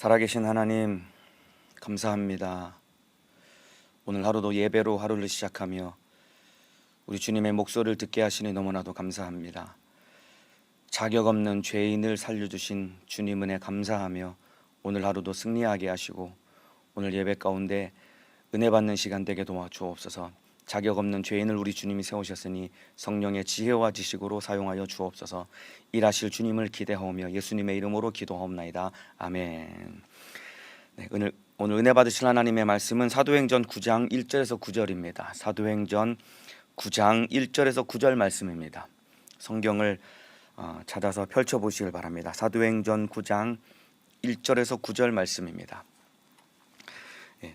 살아계신 하나님, 감사합니다. 오늘 하루도 예배로 하루를 시작하며 우리 주님의 목소리를 듣게 하시니 너무나도 감사합니다. 자격 없는 죄인을 살려주신 주님 은혜 감사하며 오늘 하루도 승리하게 하시고 오늘 예배 가운데 은혜 받는 시간 되게 도와주옵소서. 자격 없는 죄인을 우리 주님이 세우셨으니 성령의 지혜와 지식으로 사용하여 주옵소서. 일하실 주님을 기대하오며 예수님의 이름으로 기도하옵나이다. 아멘. 네, 오늘 은혜 받으실 하나님의 말씀은 사도행전 9장 1절에서 9절입니다. 사도행전 9장 1절에서 9절 말씀입니다. 성경을 찾아서 펼쳐보시길 바랍니다. 사도행전 9장 1절에서 9절 말씀입니다.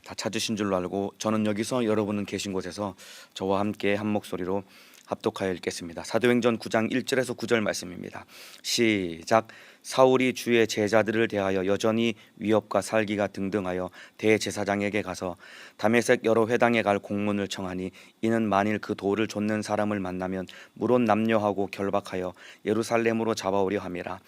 다 찾으신 줄로 알고 저는 여기서 여러분은 계신 곳에서 저와 함께 한 목소리로 합독하여 읽겠습니다. 사도행전 9장 1절에서 9절 말씀입니다. 시작. 사울이 주의 제자들을 대하여 여전히 위협과 살기가 등등하여 대제사장에게 가서 다메섹 여러 회당에 갈 공문을 청하니 이는 만일 그 돌을 좇는 사람을 만나면 물론 남녀하고 결박하여 예루살렘으로 잡아오려 함이라.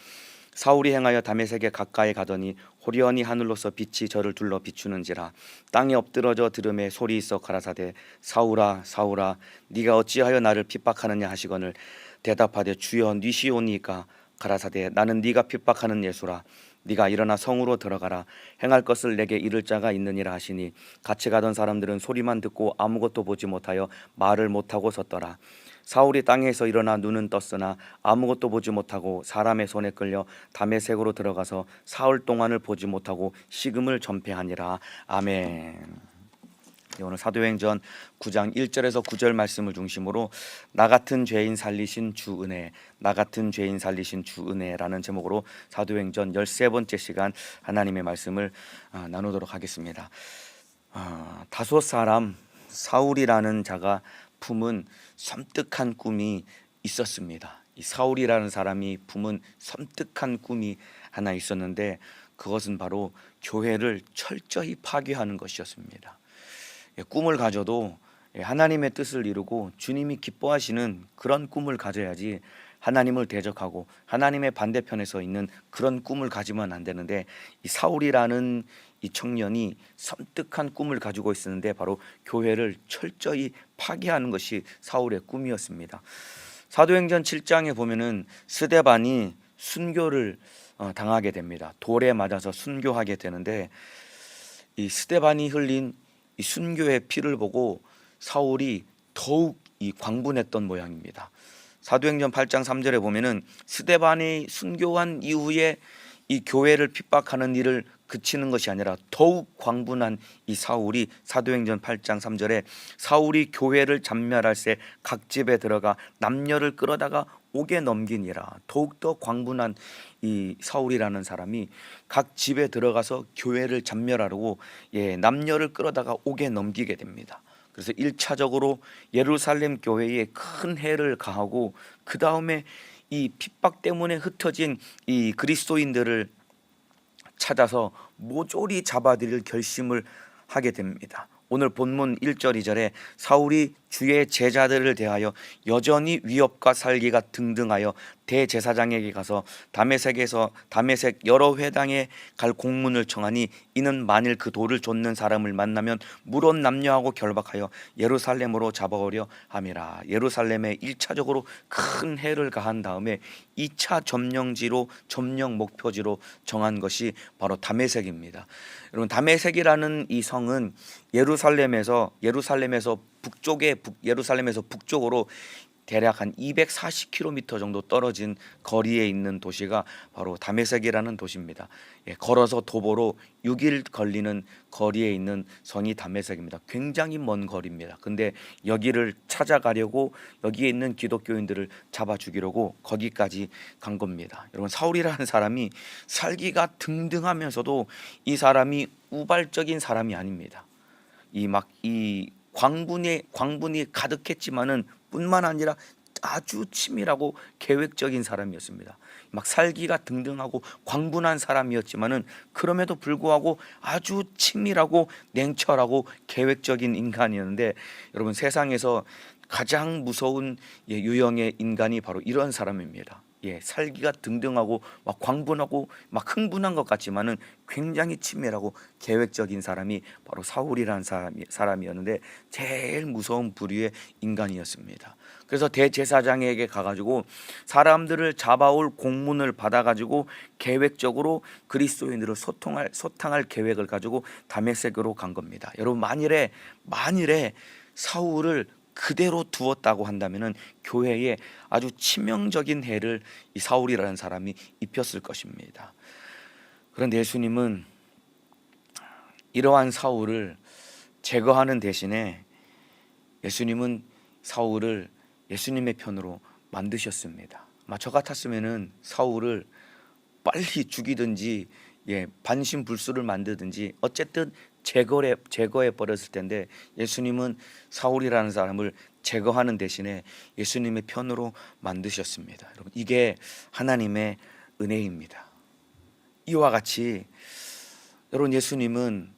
사울이 행하여 다메섹에 가까이 가더니 호련히 하늘로서 빛이 저를 둘러 비추는지라. 땅에 엎드러져 들음에 소리 있어 가라사대 사울아 사울아 네가 어찌하여 나를 핍박하느냐 하시거늘 대답하되 주여 니시오니까 가라사대 나는 네가 핍박하는 예수라. 네가 일어나 성으로 들어가라. 행할 것을 내게 이를 자가 있느니라 하시니 같이 가던 사람들은 소리만 듣고 아무것도 보지 못하여 말을 못하고 섰더라. 사울이 땅에서 일어나 눈은 떴으나 아무것도 보지 못하고 사람의 손에 끌려 다메섹으로 들어가서 사흘 동안을 보지 못하고 식음을 전폐하니라. 아멘. 오늘 사도행전 9장 1절에서 9절 말씀을 중심으로 나 같은 죄인 살리신 주 은혜, 나 같은 죄인 살리신 주 은혜라는 제목으로 사도행전 13번째 시간 하나님의 말씀을 나누도록 하겠습니다. 다섯 사람 사울이라는 자가 품은 섬뜩한 꿈이 있었습니다. 이 사울이라는 사람이 품은 섬뜩한 꿈이 하나 있었는데 그것은 바로 교회를 철저히 파괴하는 것이었습니다. 꿈을 가져도 하나님의 뜻을 이루고 주님이 기뻐하시는 그런 꿈을 가져야지 하나님을 대적하고 하나님의 반대편에 서 있는 그런 꿈을 가지면 안 되는데 이 사울이라는 이 청년이 섬뜩한 꿈을 가지고 있었는데 바로 교회를 철저히 파괴하는 것이 사울의 꿈이었습니다. 사도행전 7장에 보면은 스데반이 순교를 당하게 됩니다. 돌에 맞아서 순교하게 되는데 이 스데반이 흘린 이 순교의 피를 보고 사울이 더욱 이 광분했던 모양입니다. 사도행전 8장 3절에 보면은 스데반이 순교한 이후에 이 교회를 핍박하는 일을 그치는 것이 아니라 더욱 광분한 이 사울이 사도행전 8장 3절에 사울이 교회를 잔멸할새 각 집에 들어가 남녀를 끌어다가 옥에 넘기니라. 더욱더 광분한 이 사울이라는 사람이 각 집에 들어가서 교회를 잔멸하려고 남녀를 끌어다가 옥에 넘기게 됩니다. 그래서 1차적으로 예루살렘 교회에 큰 해를 가하고 그 다음에 이 핍박 때문에 흩어진 이 그리스도인들을 찾아서 모조리 잡아들일 결심을 하게 됩니다. 오늘 본문 1절 2절에 사울이 주의 제자들을 대하여 여전히 위협과 살기가 등등하여 대제사장에게 가서 다메섹 여러 회당에 갈 공문을 청하니 이는 만일 그 돌을 좇는 사람을 만나면 물론 남녀하고 결박하여 예루살렘으로 잡아오려 함이라. 예루살렘에 1차적으로 큰 해를 가한 다음에 2차 점령 목표지로 정한 것이 바로 다메섹입니다. 여러분, 다메섹이라는 이 성은 예루살렘에서 북쪽으로 대략 한 240km 정도 떨어진 거리에 있는 도시가 바로 다메섹이라는 도시입니다. 걸어서 도보로 6일 걸리는 거리에 있는 성이 다메섹입니다. 굉장히 먼 거리입니다. 근데 여기를 찾아가려고 여기에 있는 기독교인들을 잡아 죽이려고 거기까지 간 겁니다. 여러분, 사울이라는 사람이 살기가 등등하면서도 이 사람이 우발적인 사람이 아닙니다. 이 광분이 가득했지만은 뿐만 아니라 아주 치밀하고 계획적인 사람이었습니다. 막 살기가 등등하고 광분한 사람이었지만은 그럼에도 불구하고 아주 치밀하고 냉철하고 계획적인 인간이었는데 여러분, 세상에서 가장 무서운 유형의 인간이 바로 이런 사람입니다. 살기가 등등하고 막 광분하고 막 흥분한 것 같지만은 굉장히 치밀하고 계획적인 사람이 바로 사울이라는 사람이었는데 제일 무서운 부류의 인간이었습니다. 그래서 대제사장에게 가가지고 사람들을 잡아올 공문을 받아가지고 계획적으로 그리스도인들을 소탕할 계획을 가지고 다메섹으로 간 겁니다. 여러분, 만일에 사울을 그대로 두었다고 한다면은 교회에 아주 치명적인 해를 이 사울이라는 사람이 입혔을 것입니다. 그런데 예수님은 이러한 사울을 제거하는 대신에 예수님은 사울을 예수님의 편으로 만드셨습니다. 저 같았으면은 사울을 빨리 죽이든지 반신불수를 만들든지 어쨌든 제거해 버렸을 텐데, 예수님은 사울이라는 사람을 제거하는 대신에 예수님의 편으로 만드셨습니다. 여러분, 이게 하나님의 은혜입니다. 이와 같이 여러분, 예수님은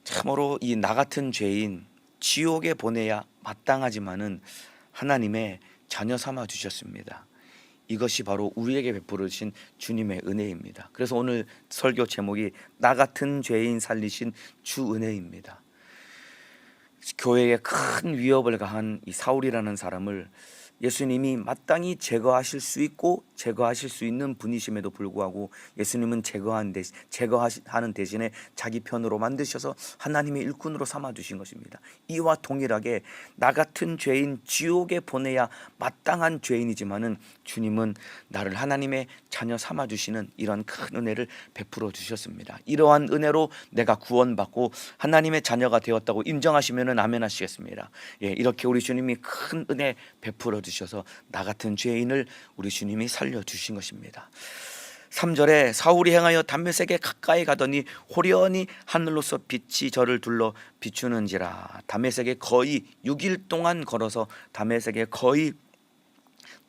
참으로 이 나 같은 죄인 지옥에 보내야 마땅하지만은 하나님의 자녀 삼아 주셨습니다. 이것이 바로 우리에게 베풀으신 주님의 은혜입니다. 그래서 오늘 설교 제목이 나 같은 죄인 살리신 주 은혜입니다. 교회에 큰 위협을 가한 이 사울이라는 사람을 예수님이 마땅히 제거하실 수 있고 제거하실 수 있는 분이심에도 불구하고 예수님은 제거하는 대신에 자기 편으로 만드셔서 하나님의 일꾼으로 삼아주신 것입니다. 이와 동일하게 나 같은 죄인 지옥에 보내야 마땅한 죄인이지만은 주님은 나를 하나님의 자녀 삼아주시는 이런 큰 은혜를 베풀어 주셨습니다. 이러한 은혜로 내가 구원받고 하나님의 자녀가 되었다고 인정하시면은 아멘 하시겠습니다. 이렇게 우리 주님이 큰 은혜 베풀어 주셔서 나 같은 죄인을 우리 주님이 살려주신 것입니다. 3절에 사울이 행하여 다메섹에 가까이 가더니 호련히 하늘로서 빛이 저를 둘러 비추는지라. 다메섹에 거의 6일 동안 걸어서 다메섹에 거의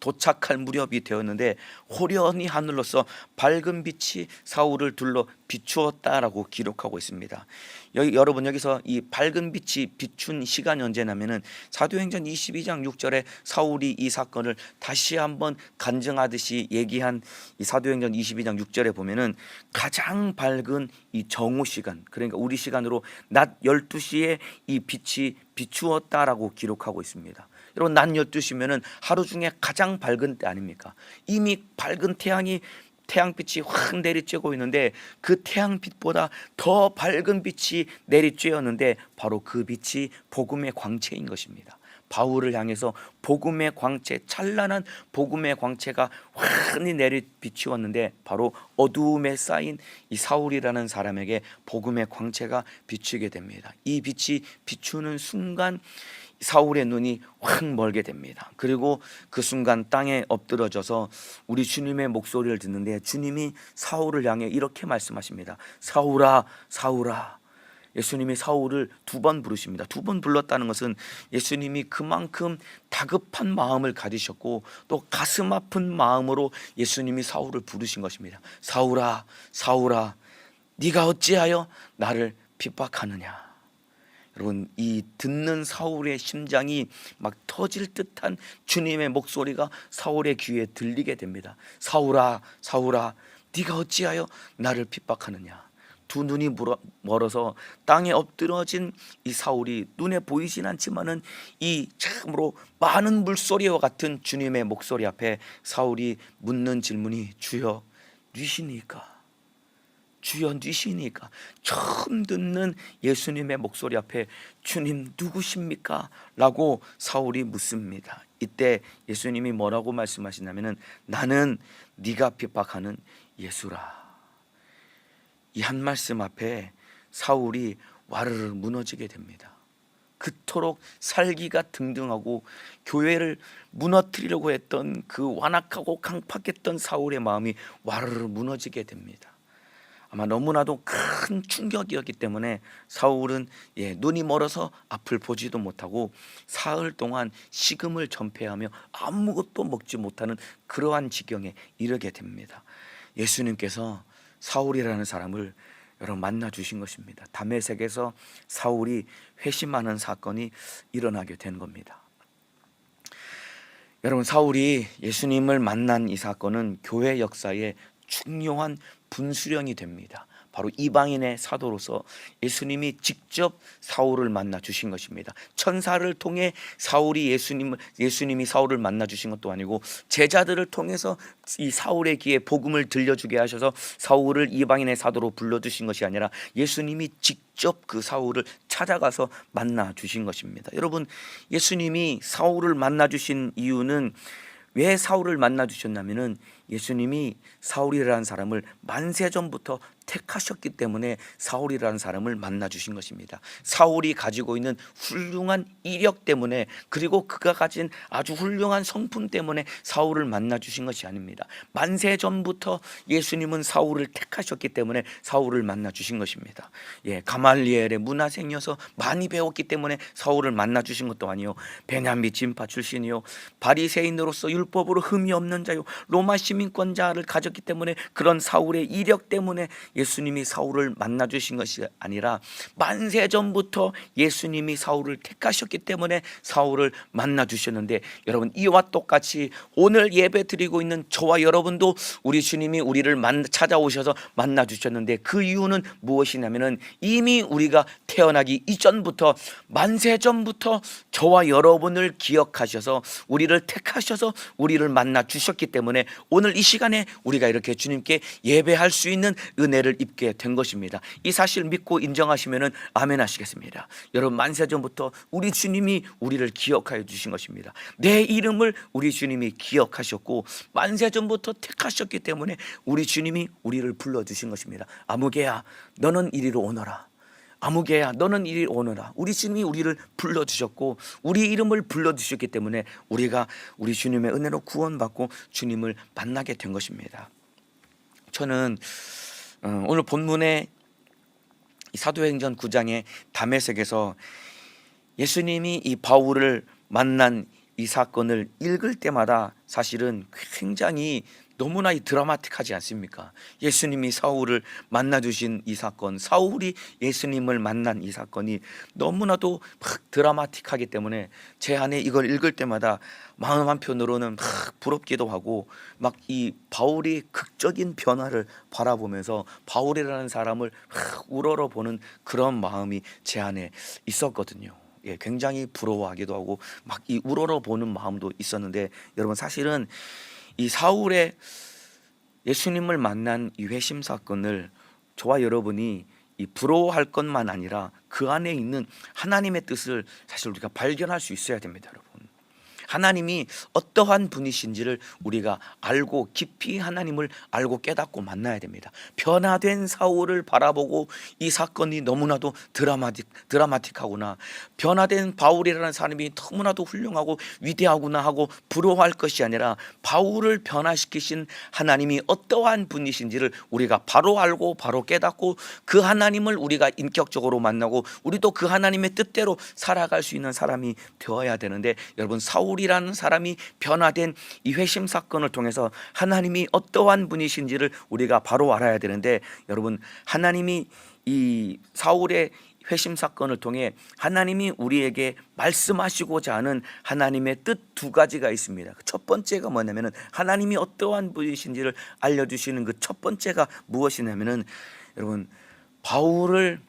도착할 무렵이 되었는데 호련히 하늘로서 밝은 빛이 사울을 둘러 비추었다라고 기록하고 있습니다. 여러분, 여기서 이 밝은 빛이 비춘 시간이 언제냐면은 사도행전 22장 6절에 사울이 이 사건을 다시 한번 간증하듯이 얘기한 이 사도행전 22장 6절에 보면은 가장 밝은 이 정오 시간, 그러니까 우리 시간으로 낮 12시에 이 빛이 비추었다라고 기록하고 있습니다. 여러분, 낮 12시면은 하루 중에 가장 밝은 때 아닙니까? 이미 밝은 태양빛이 확 내리쬐고 있는데 그 태양빛보다 더 밝은 빛이 내리쬐었는데 바로 그 빛이 복음의 광채인 것입니다. 바울을 향해서 복음의 광채, 찬란한 복음의 광채가 환히 비추었는데 바로 어두움에 쌓인 이 사울이라는 사람에게 복음의 광채가 비추게 됩니다. 이 빛이 비추는 순간 사울의 눈이 확 멀게 됩니다. 그리고 그 순간 땅에 엎드러져서 우리 주님의 목소리를 듣는데 주님이 사울을 향해 이렇게 말씀하십니다. 사울아, 사울아. 예수님이 사울을 2번 부르십니다. 2번 불렀다는 것은 예수님이 그만큼 다급한 마음을 가지셨고 또 가슴 아픈 마음으로 예수님이 사울을 부르신 것입니다. 사울아, 사울아, 네가 어찌하여 나를 핍박하느냐. 여러분, 이 듣는 사울의 심장이 막 터질 듯한 주님의 목소리가 사울의 귀에 들리게 됩니다. 사울아, 사울아, 네가 어찌하여 나를 핍박하느냐. 두 눈이 멀어서 땅에 엎드러진 이 사울이 눈에 보이진 않지만은 이 참으로 많은 물소리와 같은 주님의 목소리 앞에 사울이 묻는 질문이 주여 뉘시니까? 주여 뉘시니까? 처음 듣는 예수님의 목소리 앞에 주님 누구십니까? 라고 사울이 묻습니다. 이때 예수님이 뭐라고 말씀하시냐면은 나는 네가 핍박하는 예수라. 이 한 말씀 앞에 사울이 와르르 무너지게 됩니다. 그토록 살기가 등등하고 교회를 무너뜨리려고 했던 그 완악하고 강팍했던 사울의 마음이 와르르 무너지게 됩니다. 아마 너무나도 큰 충격이었기 때문에 사울은 눈이 멀어서 앞을 보지도 못하고 사흘 동안 식음을 전폐하며 아무것도 먹지 못하는 그러한 지경에 이르게 됩니다. 예수님께서 사울이라는 사람을 여러분 만나 주신 것입니다. 다메섹에서 사울이 회심하는 사건이 일어나게 된 겁니다. 여러분, 사울이 예수님을 만난 이 사건은 교회 역사의 중요한 분수령이 됩니다. 바로 이방인의 사도로서 예수님이 직접 사울을 만나 주신 것입니다. 천사를 통해 예수님이 사울을 만나 주신 것도 아니고 제자들을 통해서 이 사울의 귀에 복음을 들려주게 하셔서 사울을 이방인의 사도로 불러주신 것이 아니라 예수님이 직접 그 사울을 찾아가서 만나 주신 것입니다. 여러분, 예수님이 사울을 만나 주신 이유는, 왜 사울을 만나 주셨냐면은 예수님이 사울이라는 사람을 만세전부터 택하셨기 때문에 사울이라는 사람을 만나 주신 것입니다. 사울이 가지고 있는 훌륭한 이력 때문에, 그리고 그가 가진 아주 훌륭한 성품 때문에 사울을 만나 주신 것이 아닙니다. 만세전부터 예수님은 사울을 택하셨기 때문에 사울을 만나 주신 것입니다. 가말리엘의 문화생이어서 많이 배웠기 때문에 사울을 만나 주신 것도 아니요, 베냐민 진파 출신이요, 바리새인으로서 율법으로 흠이 없는 자요, 로마 시민권자를 가졌기 때문에 그런 사울의 이력 때문에 예수님이 사울을 만나 주신 것이 아니라 만세전부터 예수님이 사울을 택하셨기 때문에 사울을 만나 주셨는데, 여러분, 이와 똑같이 오늘 예배 드리고 있는 저와 여러분도 우리 주님이 우리를 찾아오셔서 만나 주셨는데, 그 이유는 무엇이냐면은 이미 우리가 태어나기 이전부터, 만세전부터 저와 여러분을 기억하셔서 우리를 택하셔서 우리를 만나 주셨기 때문에 오늘 이 시간에 우리가 이렇게 주님께 예배할 수 있는 은혜를 입게 된 것입니다. 이 사실 믿고 인정하시면은 아멘 하시겠습니다. 여러분, 만세전부터 우리 주님이 우리를 기억하여 주신 것입니다. 내 이름을 우리 주님이 기억하셨고 만세전부터 택하셨기 때문에 우리 주님이 우리를 불러주신 것입니다. 아무개야 너는 이리로 오너라. 아무개야 너는 이리 오너라. 우리 주님이 우리를 불러주셨고 우리 이름을 불러주셨기 때문에 우리가 우리 주님의 은혜로 구원받고 주님을 만나게 된 것입니다. 저는 오늘 본문의 사도행전 9장의 다메섹에서 예수님이 이 바울을 만난 이 사건을 읽을 때마다 사실은 굉장히 너무나 드라마틱하지 않습니까? 예수님이 사울을 만나 주신 이 사건, 사울이 예수님을 만난 이 사건이 너무나도 막 드라마틱하기 때문에 제 안에 이걸 읽을 때마다 마음 한편으로는 막 부럽기도 하고, 막 이 바울이 극적인 변화를 바라보면서 바울이라는 사람을 막 우러러보는 그런 마음이 제 안에 있었거든요. 굉장히 부러워하기도 하고 막 이 우러러보는 마음도 있었는데, 여러분, 사실은 이 사울의 예수님을 만난 이 회심 사건을 저와 여러분이 이 부러워할 것만 아니라 그 안에 있는 하나님의 뜻을 사실 우리가 발견할 수 있어야 됩니다, 여러분. 하나님이 어떠한 분이신지를 우리가 알고 깊이 하나님을 알고 깨닫고 만나야 됩니다. 변화된 사울을 바라보고 이 사건이 너무나도 드라마틱하구나, 변화된 바울이라는 사람이 너무나도 훌륭하고 위대하구나 하고 부러워할 것이 아니라 바울을 변화시키신 하나님이 어떠한 분이신지를 우리가 바로 알고 바로 깨닫고 그 하나님을 우리가 인격적으로 만나고 우리도 그 하나님의 뜻대로 살아갈 수 있는 사람이 되어야 되는데, 여러분, 사울이라는 사람이 변화된 이 회심 사건을 통해서 하나님이 어떠한 분이신지를 우리가 바로 알아야 되는데, 여러분, 하나님이 이 사울의 회심 사건을 통해 하나님이 우리에게 말씀하시고자 하는 하나님의 뜻 두 가지가 있습니다. 첫 번째가 뭐냐면은 하나님이 어떠한 분이신지를 알려주시는 그 첫 번째가 무엇이냐면은, 여러분, 바울을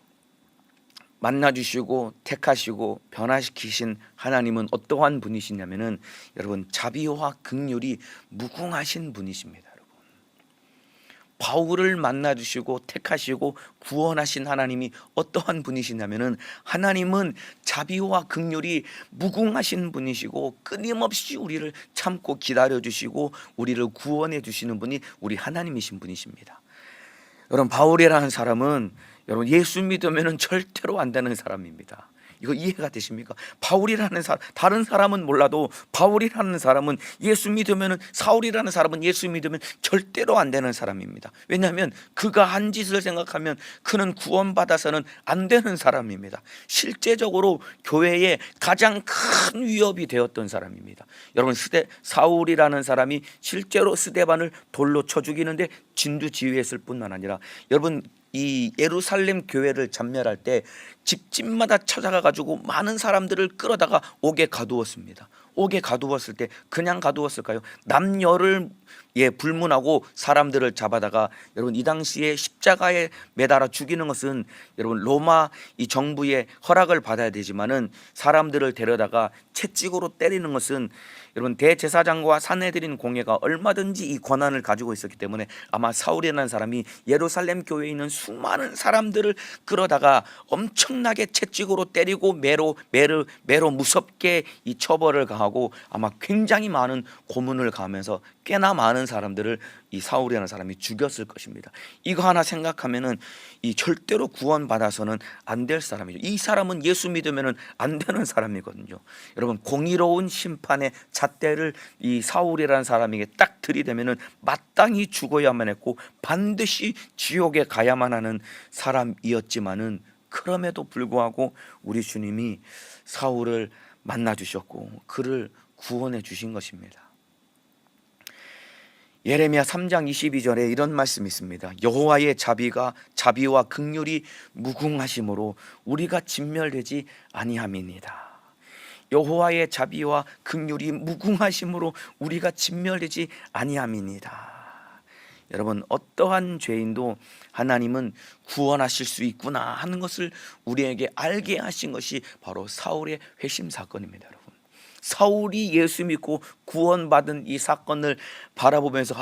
만나주시고 택하시고 변화시키신 하나님은 어떠한 분이시냐면은, 여러분, 자비와 긍휼이 무궁하신 분이십니다. 여러분, 바울을 만나주시고 택하시고 구원하신 하나님이 어떠한 분이시냐면은, 하나님은 자비와 긍휼이 무궁하신 분이시고 끊임없이 우리를 참고 기다려주시고 우리를 구원해 주시는 분이 우리 하나님이신 분이십니다. 여러분, 바울이라는 사람은 여러분 예수 믿으면 절대로 안 되는 사람입니다. 이거 이해가 되십니까? 바울이라는 사람, 다른 사람은 몰라도 바울이라는 사람은 예수 믿으면, 사울이라는 사람은 예수 믿으면 절대로 안 되는 사람입니다. 왜냐하면 그가 한 짓을 생각하면 그는 구원받아서는 안 되는 사람입니다. 실제적으로 교회에 가장 큰 위협이 되었던 사람입니다. 여러분, 사울이라는 사람이 실제로 스데반을 돌로 쳐 죽이는데 진두지휘했을 뿐만 아니라, 여러분, 이 예루살렘 교회를 전멸할 때 집집마다 찾아가 가지고 많은 사람들을 끌어다가 옥에 가두었습니다. 옥에 가두었을 때 그냥 가두었을까요? 남녀를 불문하고 사람들을 잡아다가, 여러분 이 당시에 십자가에 매달아 죽이는 것은 여러분 로마 이 정부의 허락을 받아야 되지만은, 사람들을 데려다가 채찍으로 때리는 것은 여러분 대제사장과 산헤드린 공회가 얼마든지 이 권한을 가지고 있었기 때문에, 아마 사울이라는 사람이 예루살렘 교회에 있는 수많은 사람들을 끌어다가 엄청나게 채찍으로 때리고 매로 무섭게 이 처벌을 가하고, 아마 굉장히 많은 고문을 가하면서 꽤나 많은 사람들을 이 사울이라는 사람이 죽였을 것입니다. 이거 하나 생각하면은 이 절대로 구원받아서는 안 될 사람이죠. 이 사람은 예수 믿으면은 안 되는 사람이거든요. 여러분 공의로운 심판의 잣대를 이 사울이라는 사람에게 딱 들이대면은 마땅히 죽어야만 했고 반드시 지옥에 가야만 하는 사람이었지만은, 그럼에도 불구하고 우리 주님이 사울을 만나 주셨고 그를 구원해 주신 것입니다. 예레미야 3장 22절에 이런 말씀이 있습니다. 여호와의 자비와 긍휼이 무궁하심으로 우리가 진멸되지 아니함이니이다. 여호와의 자비와 긍휼이 무궁하심으로 우리가 진멸되지 아니함이니이다. 여러분 어떠한 죄인도 하나님은 구원하실 수 있구나 하는 것을 우리에게 알게 하신 것이 바로 사울의 회심 사건입니다. 여러분 사울이 예수 믿고 구원받은 이 사건을 바라보면서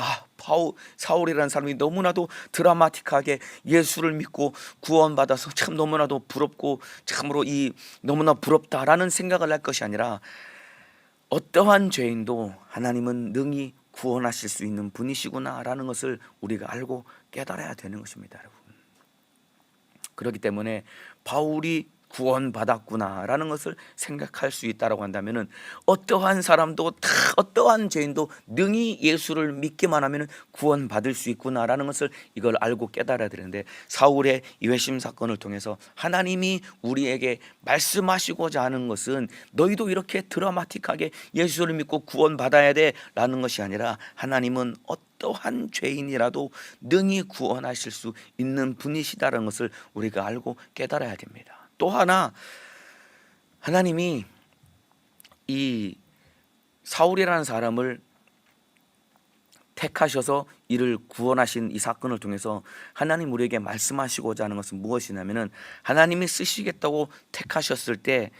사울이라는 사람이 너무나도 드라마틱하게 예수를 믿고 구원받아서 참 너무나도 부럽고 참으로 너무나 부럽다라는 생각을 할 것이 아니라, 어떠한 죄인도 하나님은 능히 구원하실 수 있는 분이시구나라는 것을 우리가 알고 깨달아야 되는 것입니다. 여러분 그렇기 때문에 바울이 구원받았구나라는 것을 생각할 수 있다고 한다면은, 어떠한 사람도 다 어떠한 죄인도 능히 예수를 믿기만 하면은 구원받을 수 있구나라는 것을 이걸 알고 깨달아야 되는데, 사울의 이 회심 사건을 통해서 하나님이 우리에게 말씀하시고자 하는 것은 너희도 이렇게 드라마틱하게 예수를 믿고 구원받아야 돼 라는 것이 아니라, 하나님은 어떠한 죄인이라도 능히 구원하실 수 있는 분이시다라는 것을 우리가 알고 깨달아야 됩니다. 또 하나, 하나님이 이 사울이라는 사람을 택하셔서 이를 구원하신 이 사건을 통해서 하나님 우리에게 말씀하시고자 하는 것은 무엇이냐면은, 하나님이 쓰시겠다고 택하셨을 때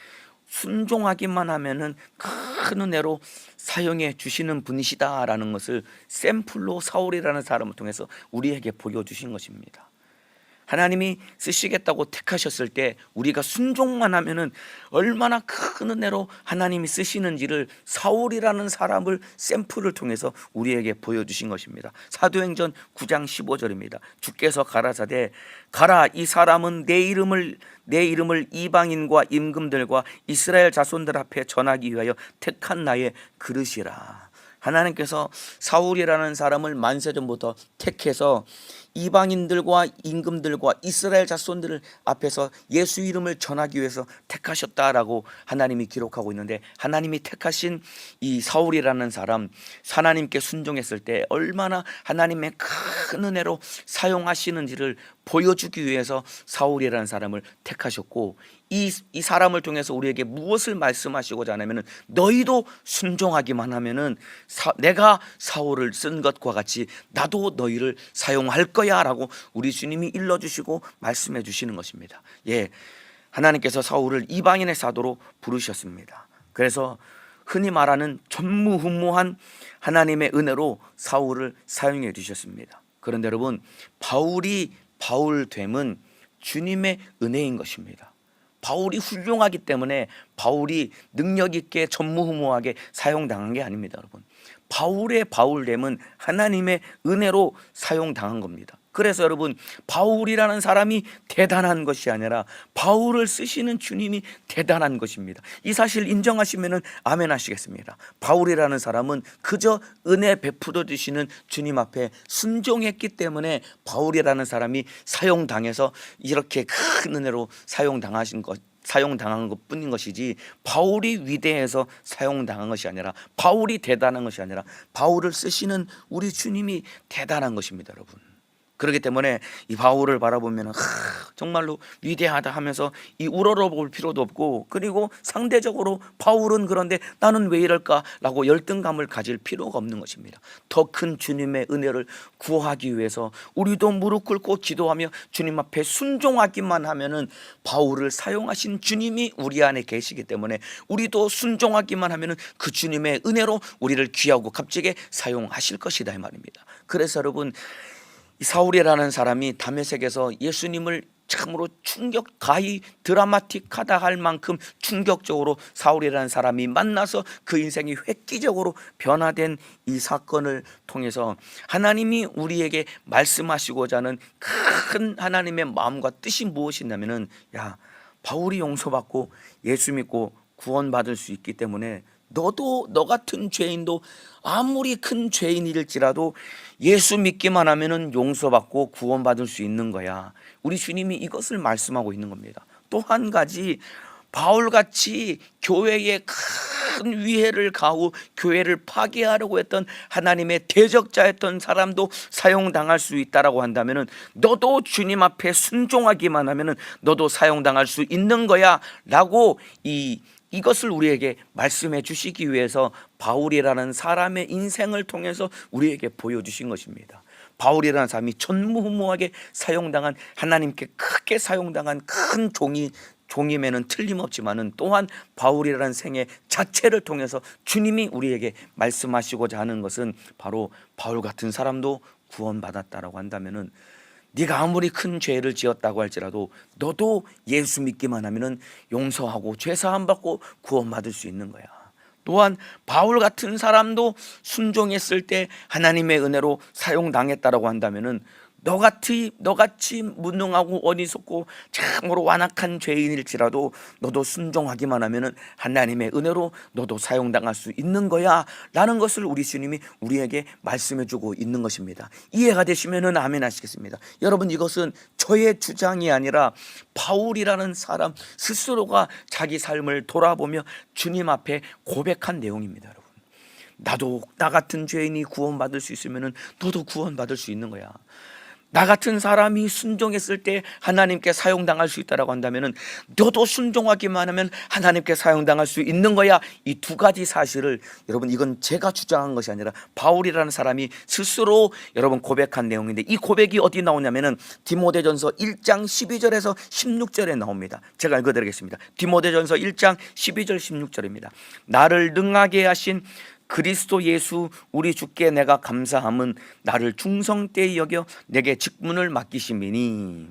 순종하기만 하면은 큰 은혜로 사용해 주시는 분이시다라는 것을 샘플로 사울이라는 사람을 통해서 우리에게 보여주신 것입니다. 하나님이 쓰시겠다고 택하셨을 때 우리가 순종만 하면은 얼마나 큰 은혜로 하나님이 쓰시는지를 사울이라는 사람을 샘플을 통해서 우리에게 보여주신 것입니다. 사도행전 9장 15절입니다. 주께서 가라사대 가라, 이 사람은 내 이름을 이방인과 임금들과 이스라엘 자손들 앞에 전하기 위하여 택한 나의 그릇이라. 하나님께서 사울이라는 사람을 만세전부터 택해서 이방인들과 임금들과 이스라엘 자손들 앞에서 예수 이름을 전하기 위해서 택하셨다라고 하나님이 기록하고 있는데, 하나님이 택하신 이 사울이라는 사람, 하나님께 순종했을 때 얼마나 하나님의 큰 은혜로 사용하시는지를 보여주기 위해서 사울이라는 사람을 택하셨고, 이 사람을 통해서 우리에게 무엇을 말씀하시고자 하냐면은, 너희도 순종하기만 하면은 내가 사울을 쓴 것과 같이 나도 너희를 사용할 거야 라고 우리 주님이 일러주시고 말씀해 주시는 것입니다. 하나님께서 사울을 이방인의 사도로 부르셨습니다. 그래서 흔히 말하는 전무후무한 하나님의 은혜로 사울을 사용해 주셨습니다. 그런데 여러분, 바울이 바울됨은 주님의 은혜인 것입니다. 바울이 훌륭하기 때문에 바울이 능력 있게 전무후무하게 사용당한 게 아닙니다. 여러분, 바울의 바울됨은 하나님의 은혜로 사용당한 겁니다. 그래서 여러분, 바울이라는 사람이 대단한 것이 아니라 바울을 쓰시는 주님이 대단한 것입니다. 이 사실 인정하시면 아멘 하시겠습니다. 바울이라는 사람은 그저 은혜 베풀어 주시는 주님 앞에 순종했기 때문에 바울이라는 사람이 사용당해서 이렇게 큰 은혜로 사용당한 것뿐인 것이지, 바울이 위대해서 사용당한 것이 아니라, 바울이 대단한 것이 아니라 바울을 쓰시는 우리 주님이 대단한 것입니다. 여러분, 그렇기 때문에 이 바울을 바라보면 정말로 위대하다 하면서 이 우러러 볼 필요도 없고, 그리고 상대적으로 바울은 그런데 나는 왜 이럴까라고 열등감을 가질 필요가 없는 것입니다. 더 큰 주님의 은혜를 구하기 위해서 우리도 무릎 꿇고 기도하며 주님 앞에 순종하기만 하면은 바울을 사용하신 주님이 우리 안에 계시기 때문에 우리도 순종하기만 하면은 그 주님의 은혜로 우리를 귀하고 값지게 사용하실 것이다 이 말입니다. 그래서 여러분, 이 사울이라는 사람이 다메섹에서 예수님을 참으로 가히 드라마틱하다 할 만큼 충격적으로 사울이라는 사람이 만나서 그 인생이 획기적으로 변화된 이 사건을 통해서 하나님이 우리에게 말씀하시고자 하는 큰 하나님의 마음과 뜻이 무엇이냐면은, 야, 바울이 용서받고 예수 믿고 구원받을 수 있기 때문에 너도, 너 같은 죄인도 아무리 큰 죄인일지라도 예수 믿기만 하면은 용서받고 구원받을 수 있는 거야. 우리 주님이 이것을 말씀하고 있는 겁니다. 또 한 가지, 바울같이 교회에 큰 위해를 가하고 교회를 파괴하려고 했던 하나님의 대적자였던 사람도 사용당할 수 있다라고 한다면은, 너도 주님 앞에 순종하기만 하면은 너도 사용당할 수 있는 거야 라고 이것을 우리에게 말씀해 주시기 위해서 바울이라는 사람의 인생을 통해서 우리에게 보여주신 것입니다. 바울이라는 사람이 전무후무하게 사용당한, 하나님께 크게 사용당한 큰 종임에는 틀림없지만은, 또한 바울이라는 생애 자체를 통해서 주님이 우리에게 말씀하시고자 하는 것은 바로 바울 같은 사람도 구원받았다라고 한다면은, 네가 아무리 큰 죄를 지었다고 할지라도 너도 예수 믿기만 하면은 용서하고 죄사함 받고 구원받을 수 있는 거야. 또한 바울 같은 사람도 순종했을 때 하나님의 은혜로 사용당했다라고 한다면은, 너같이 무능하고 어리석고 참으로 완악한 죄인일지라도 너도 순종하기만 하면은 하나님의 은혜로 너도 사용당할 수 있는 거야 라는 것을 우리 주님이 우리에게 말씀해 주고 있는 것입니다. 이해가 되시면은 아멘 하시겠습니다. 여러분, 이것은 저의 주장이 아니라 바울이라는 사람 스스로가 자기 삶을 돌아보며 주님 앞에 고백한 내용입니다. 여러분, 나도, 나 같은 죄인이 구원받을 수 있으면은 너도 구원받을 수 있는 거야. 나 같은 사람이 순종했을 때 하나님께 사용당할 수 있다라고 한다면은 너도 순종하기만 하면 하나님께 사용당할 수 있는 거야. 이 두 가지 사실을, 여러분, 이건 제가 주장한 것이 아니라 바울이라는 사람이 스스로 여러분 고백한 내용인데, 이 고백이 어디 나오냐면은 디모데전서 1장 12절에서 16절에 나옵니다. 제가 읽어드리겠습니다. 디모데전서 1장 12절 16절입니다. 나를 능하게 하신 그리스도 예수 우리 주께 내가 감사함은 나를 충성되이 여겨 내게 직분을 맡기심이니,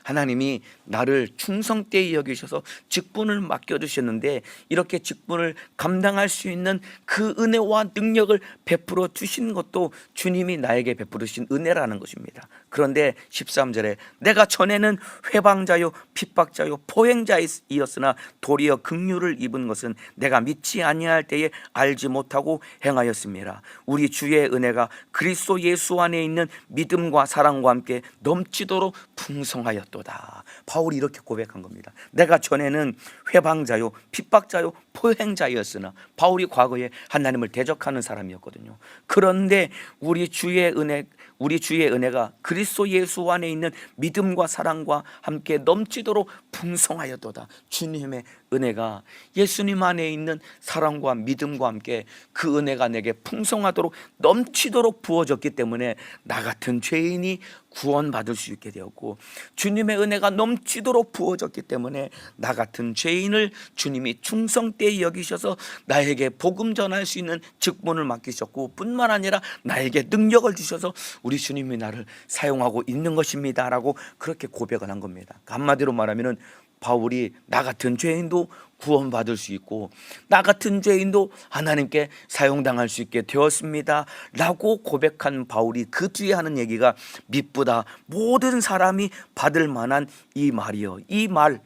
하나님이 나를 충성되이 여기셔서 직분을 맡겨주셨는데, 이렇게 직분을 감당할 수 있는 그 은혜와 능력을 베풀어 주신 것도 주님이 나에게 베푸르신 은혜라는 것입니다. 그런데 13절에 내가 전에는 회방자요 핍박자요 포행자이었으나 도리어 긍휼을 입은 것은 내가 믿지 아니할 때에 알지 못하고 행하였습니다. 우리 주의 은혜가 그리스도 예수 안에 있는 믿음과 사랑과 함께 넘치도록 풍성하였도다. 바울이 이렇게 고백한 겁니다. 내가 전에는 회방자요 핍박자요 포행자였으나, 바울이 과거에 하나님을 대적하는 사람이었거든요. 그런데 우리 주의 은혜가 그리스도 예수 안에 있는 믿음과 사랑과 함께 넘치도록 풍성하였도다. 주님의 은혜가 예수님 안에 있는 사랑과 믿음과 함께 그 은혜가 내게 풍성하도록 넘치도록 부어졌기 때문에 나 같은 죄인이 구원받을 수 있게 되었고, 주님의 은혜가 넘치도록 부어졌기 때문에 나 같은 죄인을 주님이 충성되이 여기셔서 나에게 복음 전할 수 있는 직분을 맡기셨고, 뿐만 아니라 나에게 능력을 주셔서 우리 주님이 나를 사용하고 있는 것입니다 라고 그렇게 고백을 한 겁니다. 한마디로 말하면 바울이 나 같은 죄인도 구원받을 수 있고 나 같은 죄인도 하나님께 사용당할 수 있게 되었습니다 라고 고백한 바울이 그 뒤에 하는 얘기가 미쁘다, 모든 사람이 받을 만한 이 말이요, 이 말,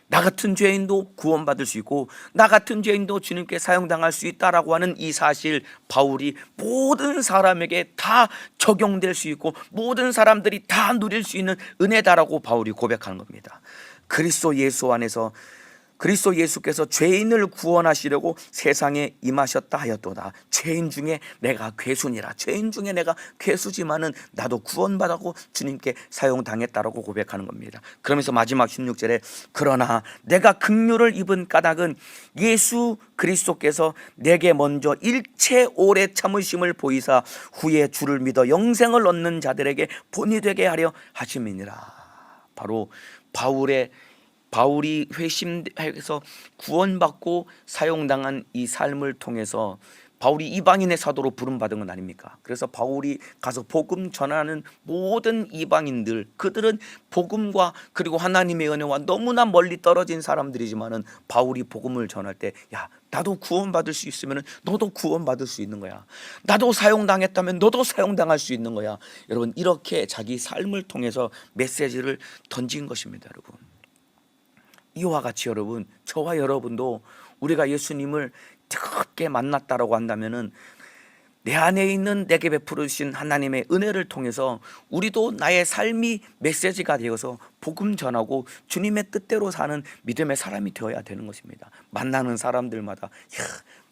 나 같은 죄인도 구원받을 수 있고 나 같은 죄인도 주님께 사용당할 수 있다라고 하는 이 사실, 바울이 모든 사람에게 다 적용될 수 있고 모든 사람들이 다 누릴 수 있는 은혜다라고 바울이 고백하는 겁니다. 그리스도 예수 안에서 그리스도 예수께서 죄인을 구원하시려고 세상에 임하셨다 하였도다. 죄인 중에 내가 괴수니라. 죄인 중에 내가 괴수지만은 나도 구원받았고 주님께 사용당했다라고 고백하는 겁니다. 그러면서 마지막 16절에 그러나 내가 긍휼을 입은 까닭은 예수 그리스도께서 내게 먼저 일체 오래 참으심을 보이사 후에 주를 믿어 영생을 얻는 자들에게 본이 되게 하려 하심이니라. 바로 바울이 회심해서 구원받고 사용당한 이 삶을 통해서 바울이 이방인의 사도로 부름받은 건 아닙니까? 그래서 바울이 가서 복음 전하는 모든 이방인들, 그들은 복음과 그리고 하나님의 은혜와 너무나 멀리 떨어진 사람들이지만은 바울이 복음을 전할 때 야, 나도 구원받을 수 있으면 너도 구원받을 수 있는 거야. 나도 사용당했다면 너도 사용당할 수 있는 거야. 여러분, 이렇게 자기 삶을 통해서 메시지를 던진 것입니다. 여러분, 이와 같이 여러분, 저와 여러분도 우리가 예수님을 뜨겁게 만났다라고 한다면은 내 안에 있는 내게 베풀으신 하나님의 은혜를 통해서 우리도 나의 삶이 메시지가 되어서 복음 전하고 주님의 뜻대로 사는 믿음의 사람이 되어야 되는 것입니다. 만나는 사람들마다 야,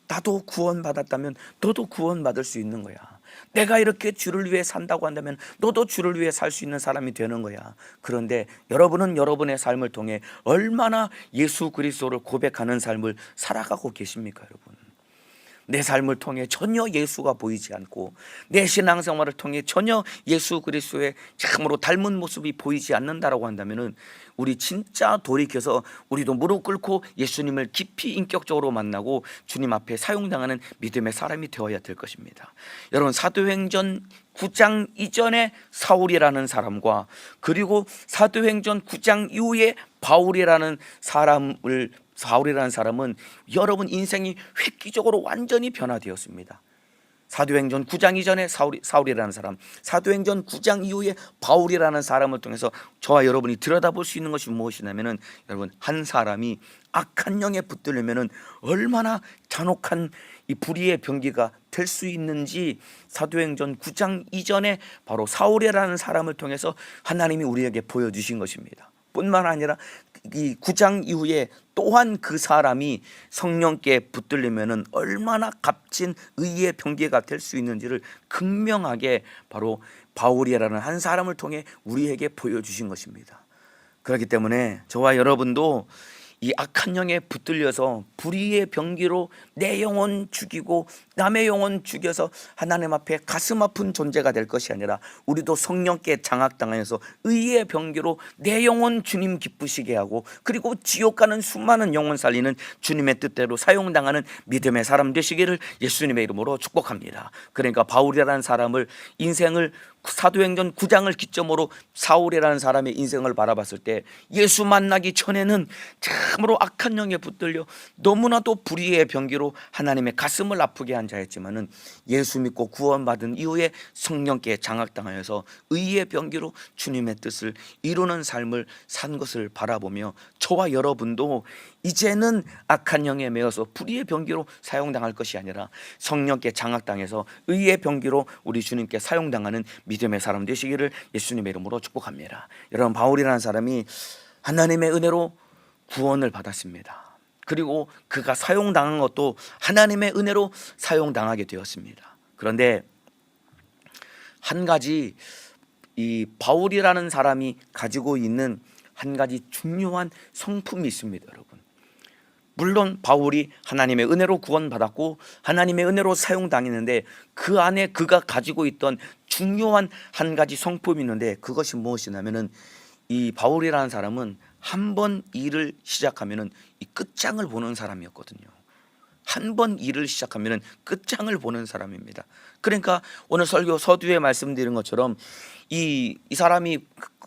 나도 구원받았다면 너도 구원받을 수 있는 거야. 내가 이렇게 주를 위해 산다고 한다면 너도 주를 위해 살 수 있는 사람이 되는 거야. 그런데 여러분은 여러분의 삶을 통해 얼마나 예수 그리스도를 고백하는 삶을 살아가고 계십니까, 여러분? 내 삶을 통해 전혀 예수가 보이지 않고 내 신앙생활을 통해 전혀 예수 그리스도의 참으로 닮은 모습이 보이지 않는다라고 한다면은 우리 진짜 돌이켜서 우리도 무릎 꿇고 예수님을 깊이 인격적으로 만나고 주님 앞에 사용당하는 믿음의 사람이 되어야 될 것입니다. 여러분, 사도행전 9장 이전에 사울이라는 사람과 그리고 사도행전 9장 이후에 바울이라는 사울이라는 사람은 여러분 인생이 획기적으로 완전히 변화되었습니다. 사도행전 9장 이전에 사울이라는 사람, 사도행전 9장 이후에 바울이라는 사람을 통해서 저와 여러분이 들여다볼 수 있는 것이 무엇이냐면은 여러분, 한 사람이 악한 영에 붙들리면은 얼마나 잔혹한 이 불의의 병기가 될 수 있는지 사도행전 9장 이전에 바로 사울이라는 사람을 통해서 하나님이 우리에게 보여주신 것입니다. 뿐만 아니라 이 9장 이후에 또한 그 사람이 성령께 붙들리면은 얼마나 값진 의의 병기가 될 수 있는지를 극명하게 바로 바울이라는 한 사람을 통해 우리에게 보여주신 것입니다. 그렇기 때문에 저와 여러분도 이 악한 영에 붙들려서 불의의 병기로 내 영혼 죽이고 남의 영혼 죽여서 하나님 앞에 가슴 아픈 존재가 될 것이 아니라 우리도 성령께 장악당하여서 의의 병기로 내 영혼 주님 기쁘시게 하고 그리고 지옥 가는 수많은 영혼 살리는 주님의 뜻대로 사용당하는 믿음의 사람 되시기를 예수님의 이름으로 축복합니다. 그러니까 바울이라는 사람을 인생을 사도행전 9장을 기점으로 사울이라는 사람의 인생을 바라봤을 때 예수 만나기 전에는 참으로 악한 영에 붙들려 너무나도 불의의 병기로 하나님의 가슴을 아프게 한 자였지만은 예수 믿고 구원받은 이후에 성령께 장악당하여서 의의 병기로 주님의 뜻을 이루는 삶을 산 것을 바라보며 저와 여러분도 이제는 악한 영에 매여서 불의의 병기로 사용당할 것이 아니라 성령께 장악당해서 의의 병기로 우리 주님께 사용당하는 믿음의 사람 되시기를 예수님의 이름으로 축복합니다. 여러분, 바울이라는 사람이 하나님의 은혜로 구원을 받았습니다. 그리고 그가 사용당한 것도 하나님의 은혜로 사용당하게 되었습니다. 그런데 한 가지 이 바울이라는 사람이 가지고 있는 한 가지 중요한 성품이 있습니다, 여러분. 물론 바울이 하나님의 은혜로 구원받았고 하나님의 은혜로 사용당했는데 그 안에 그가 가지고 있던 중요한 한 가지 성품이 있는데 그것이 무엇이냐면은 이 바울이라는 사람은 한 번 일을 시작하면은 이 끝장을 보는 사람이었거든요. 한 번 일을 시작하면은 끝장을 보는 사람입니다. 그러니까 오늘 설교 서두에 말씀드린 것처럼 이 사람이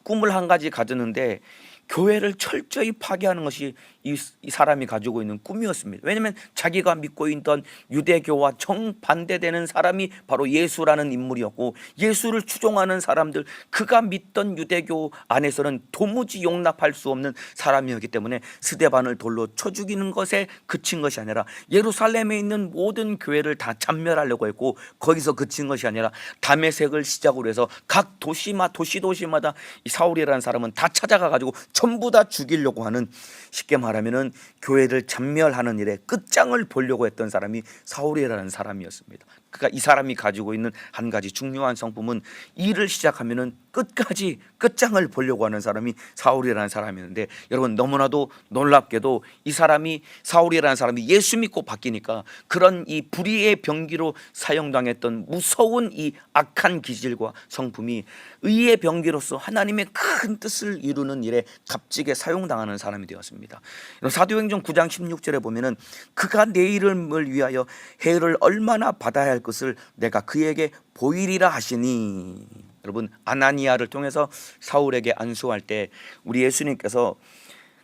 꿈을 한 가지 가졌는데 교회를 철저히 파괴하는 것이 이 사람이 가지고 있는 꿈이었습니다. 왜냐하면 자기가 믿고 있던 유대교와 정반대되는 사람이 바로 예수라는 인물이었고 예수를 추종하는 사람들, 그가 믿던 유대교 안에서는 도무지 용납할 수 없는 사람이었기 때문에 스데반을 돌로 쳐 죽이는 것에 그친 것이 아니라 예루살렘에 있는 모든 교회를 다 참멸하려고 했고 거기서 그친 것이 아니라 다메섹을 시작으로 해서 각 도시마다 이 사울이라는 사람은 다 찾아가 가지고 전부 다 죽이려고 하는, 쉽게 말하면 말하면은 교회를 전멸하는 일에 끝장을 보려고 했던 사람이 사울이라는 사람이었습니다. 그러니까 이 사람이 가지고 있는 한 가지 중요한 성품은 일을 시작하면은 끝까지 끝장을 보려고 하는 사람이 사울이라는 사람이었는데, 여러분 너무나도 놀랍게도 이 사람이, 사울이라는 사람이 예수 믿고 바뀌니까 그런 이 불의의 병기로 사용당했던 무서운 이 악한 기질과 성품이 의의 병기로서 하나님의 큰 뜻을 이루는 일에 값지게 사용당하는 사람이 되었습니다. 사도행전 9장 16절에 보면은 그가 내 이름을 위하여 해를 얼마나 받아야 할 것을 내가 그에게 보이리라 하시니. 여러분, 아나니아를 통해서 사울에게 안수할 때 우리 예수님께서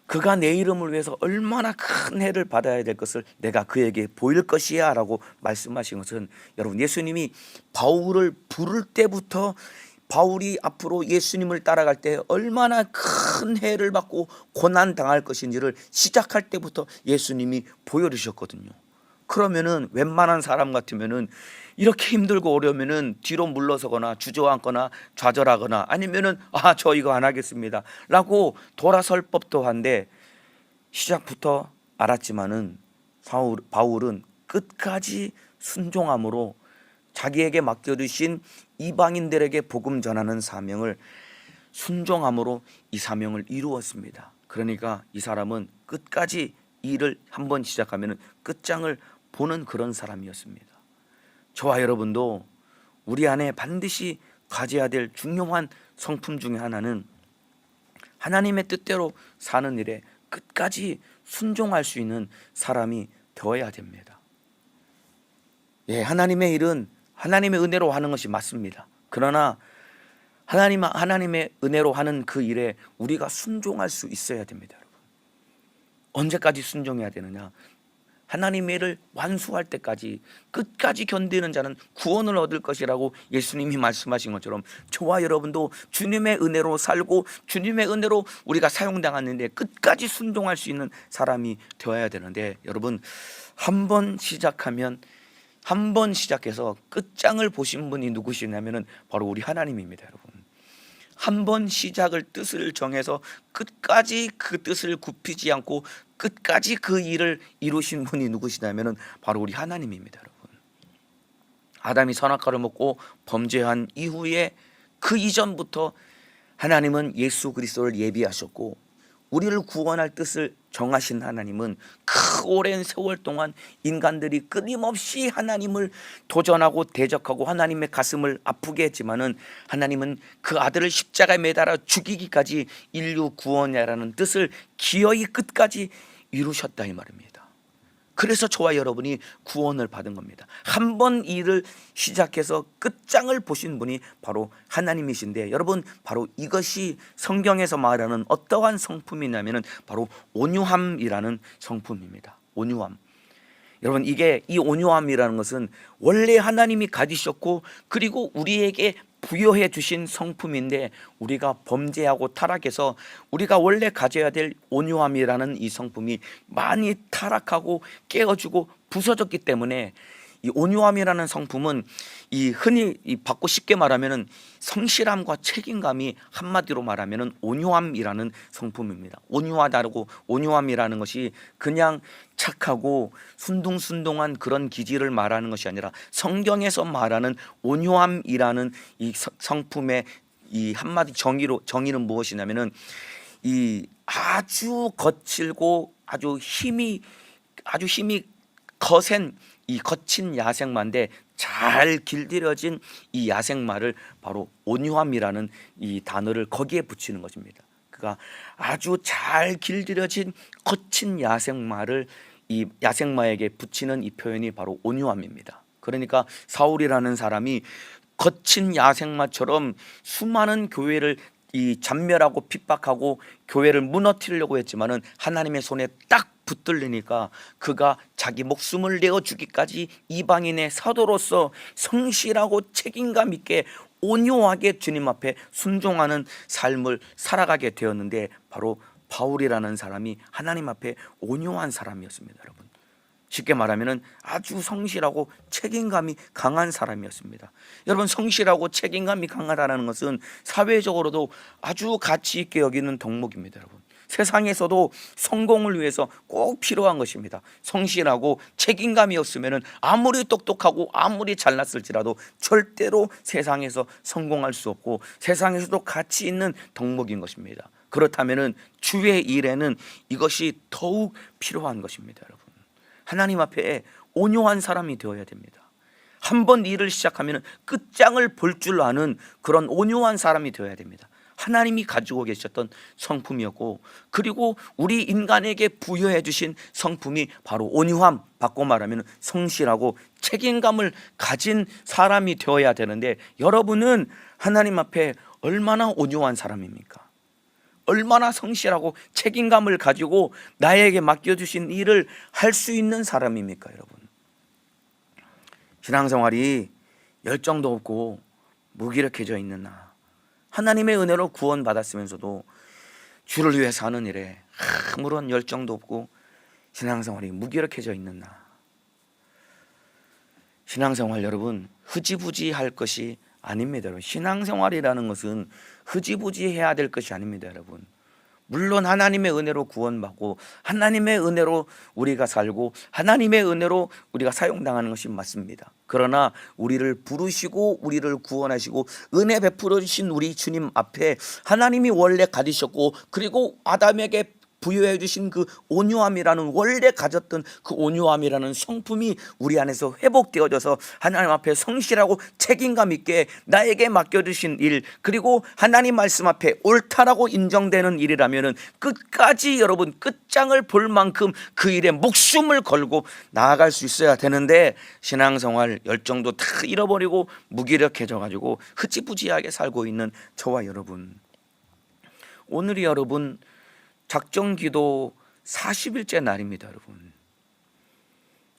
그가 내 이름을 위해서 얼마나 큰 해를 받아야 될 것을 내가 그에게 보일 것이야 라고 말씀하신 것은, 여러분 예수님이 바울을 부를 때부터 바울이 앞으로 예수님을 따라갈 때 얼마나 큰 해를 받고 고난 당할 것인지를 시작할 때부터 예수님이 보여주셨거든요. 그러면은 웬만한 사람 같으면은 이렇게 힘들고 어려우면은 뒤로 물러서거나 주저앉거나 좌절하거나 아니면은 저 이거 안 하겠습니다 라고 돌아설 법도 한데, 시작부터 알았지만은 바울은 끝까지 순종함으로 자기에게 맡겨주신 이방인들에게 복음 전하는 사명을 순종함으로 이 사명을 이루었습니다. 그러니까 이 사람은 끝까지 일을 한번 시작하면 끝장을 보는 그런 사람이었습니다. 저와 여러분도 우리 안에 반드시 가져야 될 중요한 성품 중에 하나는 하나님의 뜻대로 사는 일에 끝까지 순종할 수 있는 사람이 되어야 됩니다. 하나님의 일은 하나님의 은혜로 하는 것이 맞습니다. 그러나 하나님의 은혜로 하는 그 일에 우리가 순종할 수 있어야 됩니다. 여러분, 언제까지 순종해야 되느냐? 하나님의 일을 완수할 때까지, 끝까지 견디는 자는 구원을 얻을 것이라고 예수님이 말씀하신 것처럼 저와 여러분도 주님의 은혜로 살고 주님의 은혜로 우리가 사용당하는데 끝까지 순종할 수 있는 사람이 되어야 되는데, 여러분 한 번 시작해서 끝장을 보신 분이 누구시냐면은 바로 우리 하나님입니다. 여러분, 한 번 시작을 뜻을 정해서 끝까지 그 뜻을 굽히지 않고 끝까지 그 일을 이루신 분이 누구시냐면은 바로 우리 하나님입니다. 여러분, 아담이 선악과를 먹고 범죄한 이후에 그 이전부터 하나님은 예수 그리스도를 예비하셨고, 우리를 구원할 뜻을 정하신 하나님은 그 오랜 세월 동안 인간들이 끊임없이 하나님을 도전하고 대적하고 하나님의 가슴을 아프게 했지만은 하나님은 그 아들을 십자가에 매달아 죽이기까지 인류 구원이라는 뜻을 기어이 끝까지 이루셨다 이 말입니다. 그래서 저와 여러분이 구원을 받은 겁니다. 한 번 일을 시작해서 끝장을 보신 분이 바로 하나님이신데, 여러분 바로 이것이 성경에서 말하는 어떠한 성품이냐면은 바로 온유함이라는 성품입니다. 온유함. 여러분, 이 온유함이라는 것은 원래 하나님이 가지셨고 그리고 우리에게 부여해 주신 성품인데, 우리가 범죄하고 타락해서 우리가 원래 가져야 될 온유함이라는 이 성품이 많이 타락하고 깨어지고 부서졌기 때문에, 이 온유함이라는 성품은 흔히 받고 쉽게 말하면은 성실함과 책임감이 한마디로 말하면은 온유함이라는 성품입니다. 온유하다고, 온유함이라는 것이 그냥 착하고 순둥순둥한 그런 기질을 말하는 것이 아니라 성경에서 말하는 온유함이라는 이 성품의 이 한마디 정의는 무엇이냐면은 이 아주 거칠고 아주 힘이 거센 이 거친 야생마인데 잘 길들여진 이 야생마를 바로 온유함이라는 이 단어를 거기에 붙이는 것입니다. 그러니까 아주 잘 길들여진 거친 야생마를 이 야생마에게 붙이는 이 표현이 바로 온유함입니다. 그러니까 사울이라는 사람이 거친 야생마처럼 수많은 교회를 잔멸하고 핍박하고 교회를 무너뜨리려고 했지만은 하나님의 손에 딱 붙들리니까 그가 자기 목숨을 내어주기까지 이방인의 사도로서 성실하고 책임감 있게 온유하게 주님 앞에 순종하는 삶을 살아가게 되었는데, 바로 바울이라는 사람이 하나님 앞에 온유한 사람이었습니다. 여러분, 쉽게 말하면 아주 성실하고 책임감이 강한 사람이었습니다. 여러분, 성실하고 책임감이 강하다는 것은 사회적으로도 아주 가치 있게 여기는 덕목입니다. 여러분, 세상에서도 성공을 위해서 꼭 필요한 것입니다. 성실하고 책임감이 없으면 아무리 똑똑하고 아무리 잘났을지라도 절대로 세상에서 성공할 수 없고 세상에서도 가치 있는 덕목인 것입니다. 그렇다면 주의 일에는 이것이 더욱 필요한 것입니다. 여러분, 하나님 앞에 온유한 사람이 되어야 됩니다. 한번 일을 시작하면 끝장을 볼 줄 아는 그런 온유한 사람이 되어야 됩니다. 하나님이 가지고 계셨던 성품이었고, 그리고 우리 인간에게 부여해 주신 성품이 바로 온유함, 바꿔 말하면 성실하고 책임감을 가진 사람이 되어야 되는데, 여러분은 하나님 앞에 얼마나 온유한 사람입니까? 얼마나 성실하고 책임감을 가지고 나에게 맡겨주신 일을 할 수 있는 사람입니까? 여러분, 신앙생활이 열정도 없고 무기력해져 있는 나, 하나님의 은혜로 구원받았으면서도 주를 위해 사는 일에 아무런 열정도 없고 신앙생활이 무기력해져 있는 나, 신앙생활 여러분 흐지부지할 것이 아닙니다. 여러분, 신앙생활이라는 것은 흐지부지해야 될 것이 아닙니다. 여러분, 물론 하나님의 은혜로 구원받고 하나님의 은혜로 우리가 살고 하나님의 은혜로 우리가 사용당하는 것이 맞습니다. 그러나 우리를 부르시고 우리를 구원하시고 은혜 베풀어 주신 우리 주님 앞에 하나님이 원래 가지셨고, 그리고 아담에게 부여해 주신 그 온유함이라는, 원래 가졌던 그 온유함이라는 성품이 우리 안에서 회복되어져서 하나님 앞에 성실하고 책임감 있게 나에게 맡겨주신 일, 그리고 하나님 말씀 앞에 옳다라고 인정되는 일이라면 끝까지 여러분 끝장을 볼 만큼 그 일에 목숨을 걸고 나아갈 수 있어야 되는데, 신앙생활 열정도 다 잃어버리고 무기력해져 가지고 흐지부지하게 살고 있는 저와 여러분, 오늘이 여러분 작정기도 40일째 날입니다. 여러분,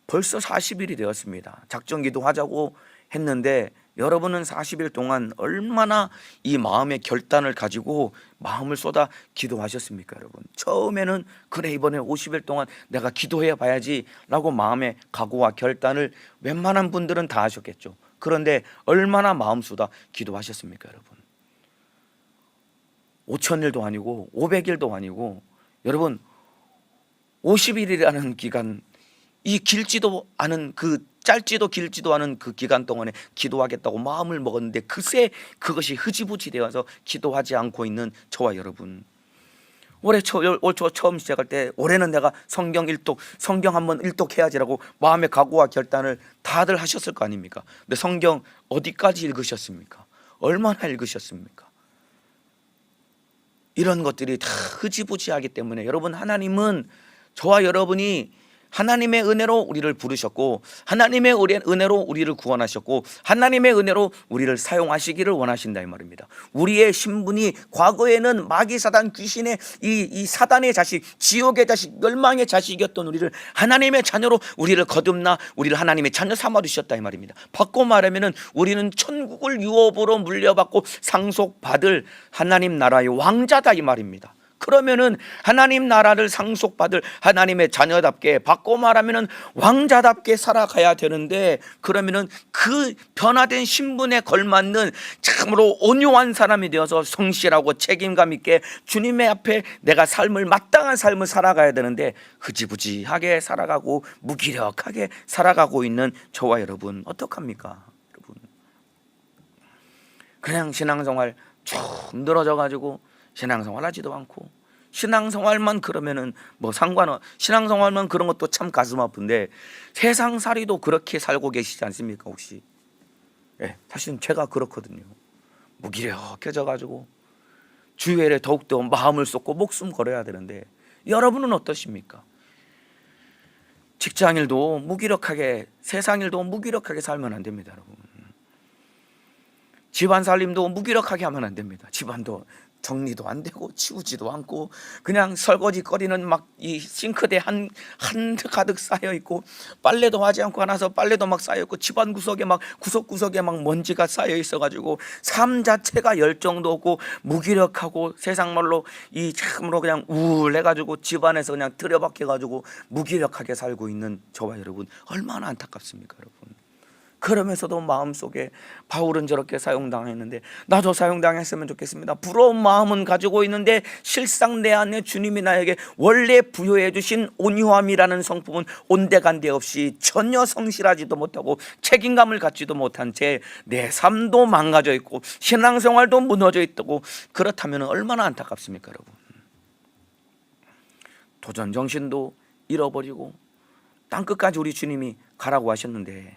벌써 40일이 되었습니다. 작정기도 하자고 했는데 여러분은 40일 동안 얼마나 이 마음의 결단을 가지고 마음을 쏟아 기도하셨습니까? 여러분, 처음에는 그래 이번에 50일 동안 내가 기도해 봐야지 라고 마음의 각오와 결단을 웬만한 분들은 다 하셨겠죠. 그런데 얼마나 마음 쏟아 기도하셨습니까? 여러분, 5,000일도 아니고 500일도 아니고 여러분 50일이라는 기간, 이 길지도 않은 그 짧지도 길지도 않은 그 기간 동안에 기도하겠다고 마음을 먹었는데 글쎄 그것이 흐지부지 되어서 기도하지 않고 있는 저와 여러분, 올 초 처음 시작할 때 올해는 내가 성경 한번 일독해야지라고 마음의 각오와 결단을 다들 하셨을 거 아닙니까? 근데 성경 어디까지 읽으셨습니까? 얼마나 읽으셨습니까? 이런 것들이 다 흐지부지하기 때문에 여러분, 하나님은 저와 여러분이 하나님의 은혜로 우리를 부르셨고 하나님의 은혜로 우리를 구원하셨고 하나님의 은혜로 우리를 사용하시기를 원하신다 이 말입니다. 우리의 신분이 과거에는 마귀 사단 귀신의 이 사단의 자식, 지옥의 자식, 멸망의 자식이었던 우리를 하나님의 자녀로 우리를 거듭나 우리를 하나님의 자녀 삼아 주셨다 이 말입니다. 바꿔 말하면은 우리는 천국을 유업으로 물려받고 상속받을 하나님 나라의 왕자다 이 말입니다. 그러면은 하나님 나라를 상속받을 하나님의 자녀답게, 바꿔 말하면은 왕자답게 살아가야 되는데, 그러면은 그 변화된 신분에 걸맞는 참으로 온유한 사람이 되어서 성실하고 책임감 있게 주님의 앞에 내가 마땅한 삶을 살아가야 되는데 흐지부지하게 살아가고 무기력하게 살아가고 있는 저와 여러분 어떡합니까? 여러분, 그냥 신앙생활 쭉 늘어져 가지고 신앙생활 하지도 않고, 신앙생활만 그러면은 뭐 신앙생활만 그런 것도 참 가슴 아픈데 세상살이도 그렇게 살고 계시지 않습니까 혹시? 예, 사실은 제가 그렇거든요. 무기력해져 가지고 주일에 더욱더 마음을 쏟고 목숨 걸어야 되는데, 여러분은 어떠십니까? 직장일도 무기력하게, 세상일도 무기력하게 살면 안 됩니다. 여러분, 집안 살림도 무기력하게 하면 안 됩니다. 집안도 정리도 안 되고 치우지도 않고 그냥 설거지거리는 막 이 싱크대 한 가득 쌓여 있고, 빨래도 하지 않고 나서 빨래도 막 쌓여 있고, 집안 구석에 막 구석구석에 막 먼지가 쌓여 있어 가지고 삶 자체가 열정도 없고 무기력하고, 세상 말로 이 참으로 그냥 우울해 가지고 집안에서 그냥 들여박혀 가지고 무기력하게 살고 있는 저와 여러분 얼마나 안타깝습니까? 여러분, 그러면서도 마음속에 바울은 저렇게 사용당했는데 나도 사용당했으면 좋겠습니다. 부러운 마음은 가지고 있는데 실상 내 안에 주님이 나에게 원래 부여해 주신 온유함이라는 성품은 온데간데 없이 전혀 성실하지도 못하고 책임감을 갖지도 못한 채 내 삶도 망가져 있고 신앙생활도 무너져 있다고, 그렇다면 얼마나 안타깝습니까 여러분. 도전 정신도 잃어버리고 땅끝까지 우리 주님이 가라고 하셨는데,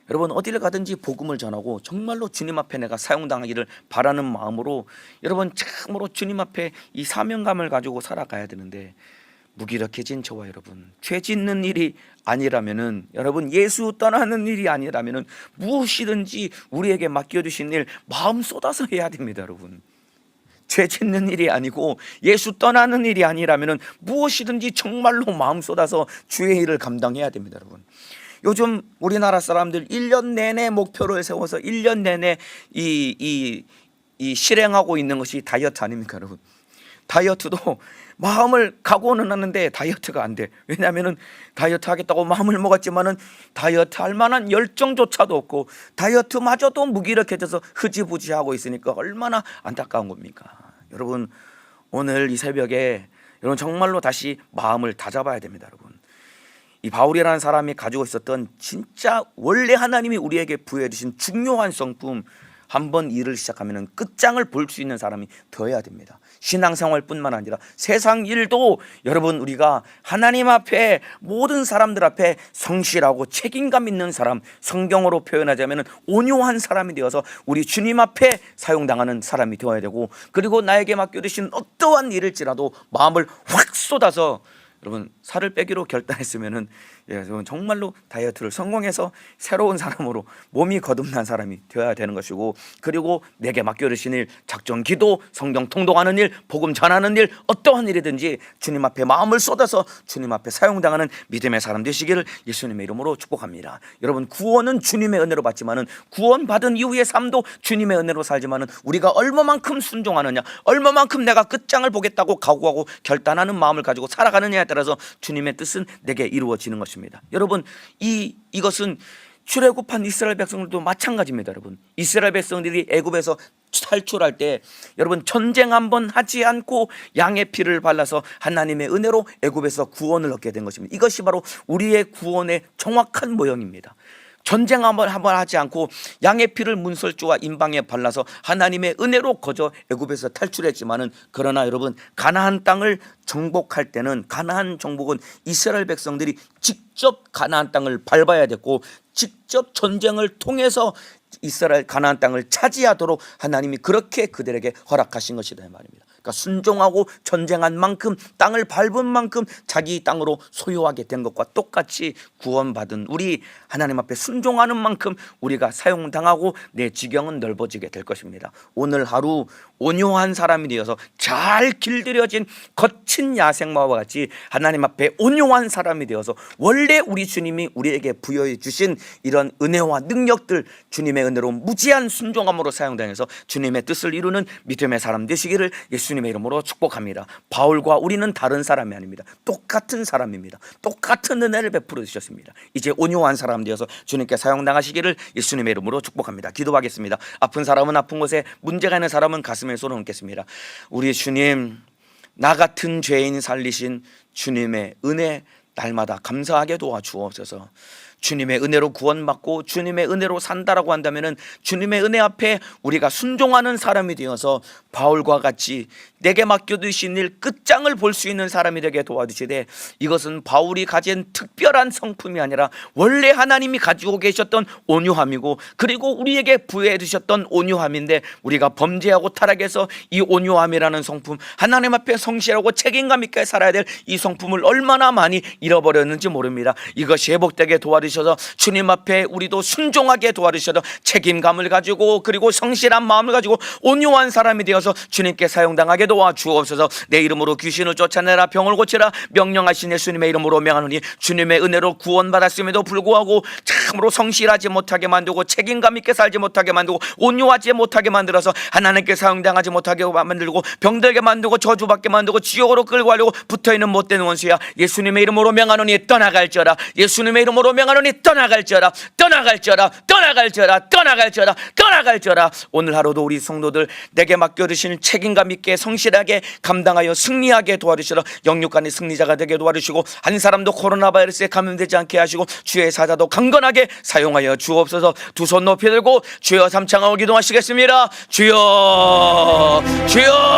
여러분 어디를 가든지 복음을 전하고 정말로 주님 앞에 내가 사용당하기를 바라는 마음으로 여러분 참으로 주님 앞에 이 사명감을 가지고 살아가야 되는데, 무기력해진 저와 여러분, 죄 짓는 일이 아니라면은, 여러분 예수 떠나는 일이 아니라면은 무엇이든지 우리에게 맡겨주신 일 마음 쏟아서 해야 됩니다 여러분. 죄 짓는 일이 아니고 예수 떠나는 일이 아니라면은 무엇이든지 정말로 마음 쏟아서 주의 일을 감당해야 됩니다 여러분. 요즘 우리나라 사람들 1년 내내 목표를 세워서 1년 내내 이 실행하고 있는 것이 다이어트 아닙니까 여러분. 다이어트도 마음을 각오는 하는데 다이어트가 안 돼. 왜냐하면 다이어트 하겠다고 마음을 먹었지만은 다이어트 할 만한 열정조차도 없고 다이어트마저도 무기력해져서 흐지부지하고 있으니까 얼마나 안타까운 겁니까 여러분. 오늘 이 새벽에 여러분 정말로 다시 마음을 다잡아야 됩니다 여러분. 이 바울이라는 사람이 가지고 있었던 진짜 원래 하나님이 우리에게 부여해 주신 중요한 성품, 한번 일을 시작하면 끝장을 볼 수 있는 사람이 되어야 됩니다. 신앙생활뿐만 아니라 세상 일도 여러분 우리가 하나님 앞에, 모든 사람들 앞에 성실하고 책임감 있는 사람, 성경으로 표현하자면 온유한 사람이 되어서 우리 주님 앞에 사용당하는 사람이 되어야 되고, 그리고 나에게 맡겨주신 어떠한 일일지라도 마음을 확 쏟아서 여러분 살을 빼기로 결단했으면은 정말로 다이어트를 성공해서 새로운 사람으로 몸이 거듭난 사람이 되어야 되는 것이고, 그리고 내게 맡겨주신 일, 작정 기도, 성경 통독하는 일, 복음 전하는 일, 어떠한 일이든지 주님 앞에 마음을 쏟아서 주님 앞에 사용당하는 믿음의 사람 되시기를 예수님의 이름으로 축복합니다. 여러분 구원은 주님의 은혜로 받지만은, 구원받은 이후의 삶도 주님의 은혜로 살지만은, 우리가 얼마만큼 순종하느냐, 얼마만큼 내가 끝장을 보겠다고 각오하고 결단하는 마음을 가지고 살아가느냐에 따라서 주님의 뜻은 내게 이루어지는 것입니다. 여러분 이것은 출애굽한 이스라엘 백성들도 마찬가지입니다 여러분. 이스라엘 백성들이 애굽에서 탈출할 때 여러분 전쟁 한번 하지 않고 양의 피를 발라서 하나님의 은혜로 애굽에서 구원을 얻게 된 것입니다. 이것이 바로 우리의 구원의 정확한 모형입니다. 전쟁 한번 하지 않고 양의 피를 문설주와 임방에 발라서 하나님의 은혜로 거저 애굽에서 탈출했지만은, 그러나 여러분 가나안 땅을 정복할 때는, 가나안 정복은 이스라엘 백성들이 직접 가나안 땅을 밟아야 됐고, 직접 전쟁을 통해서 이스라엘 가나안 땅을 차지하도록 하나님이 그렇게 그들에게 허락하신 것이다 이 말입니다. 그러니까 순종하고 전쟁한 만큼, 땅을 밟은 만큼 자기 땅으로 소유하게 된 것과 똑같이 구원받은 우리, 하나님 앞에 순종하는 만큼 우리가 사용당하고 내 지경은 넓어지게 될 것입니다. 오늘 하루 온유한 사람이 되어서 잘 길들여진 거친 야생마와 같이 하나님 앞에 온유한 사람이 되어서 원래 우리 주님이 우리에게 부여해 주신 이런 은혜와 능력들, 주님의 은혜로 무지한 순종함으로 사용당해서 주님의 뜻을 이루는 믿음의 사람 되시기를 예수님의 이름으로 축복합니다. 바울과 우리는 다른 사람이 아닙니다. 똑같은 사람입니다. 똑같은 은혜를 베풀어 주셨습니다. 이제 온유한 사람 되어서 주님께 사용당하시기를 예수님의 이름으로 축복합니다. 기도하겠습니다. 아픈 사람은 아픈 곳에, 문제가 있는 사람은 가슴에 손을 얹겠습니다. 우리 주님, 나 같은 죄인 살리신 주님의 은혜 날마다 감사하게 도와주옵소서. 주님의 은혜로 구원받고 주님의 은혜로 산다라고 한다면은 주님의 은혜 앞에 우리가 순종하는 사람이 되어서 바울과 같이 내게 맡겨두신 일 끝장을 볼 수 있는 사람이 되게 도와주시되, 이것은 바울이 가진 특별한 성품이 아니라 원래 하나님이 가지고 계셨던 온유함이고, 그리고 우리에게 부여해 주셨던 온유함인데, 우리가 범죄하고 타락해서 이 온유함이라는 성품, 하나님 앞에 성실하고 책임감 있게 살아야 될 이 성품을 얼마나 많이 잃어버렸는지 모릅니다. 이것이 회복되게 도와주셔서 주님 앞에 우리도 순종하게 도와주셔서 책임감을 가지고, 그리고 성실한 마음을 가지고 온유한 사람이 되어서 주님께 사용당하게 도와주옵소서. 내 이름으로 귀신을 쫓아내라, 병을 고치라 명령하신 예수님의 이름으로 명하노니, 주님의 은혜로 구원받았음에도 불구하고 참으로 성실하지 못하게 만들고 책임감 있게 살지 못하게 만들고 온유하지 못하게 만들어서 하나님께 사용당하지 못하게 만들고 병들게 만들고 저주받게 만들고 지옥으로 끌고 가려고 붙어있는 못된 원수야, 예수님의 이름으로 명하노니 떠나갈지어다. 예수님의 이름으로 명하노니 바벨론이 떠나갈지어다, 떠나갈지어다, 떠나갈지어다, 떠나갈지어다, 떠나갈지어다. 오늘 하루도 우리 성도들 내게 맡겨주신 책임감 있게 성실하게 감당하여 승리하게 도와주시라. 영육간의 승리자가 되게 도와주시고 한 사람도 코로나 바이러스에 감염되지 않게 하시고 주의 사자도 강건하게 사용하여 주옵소서. 두 손 높이 들고 주여 삼창하고 기도하시겠습니다. 주여, 주여,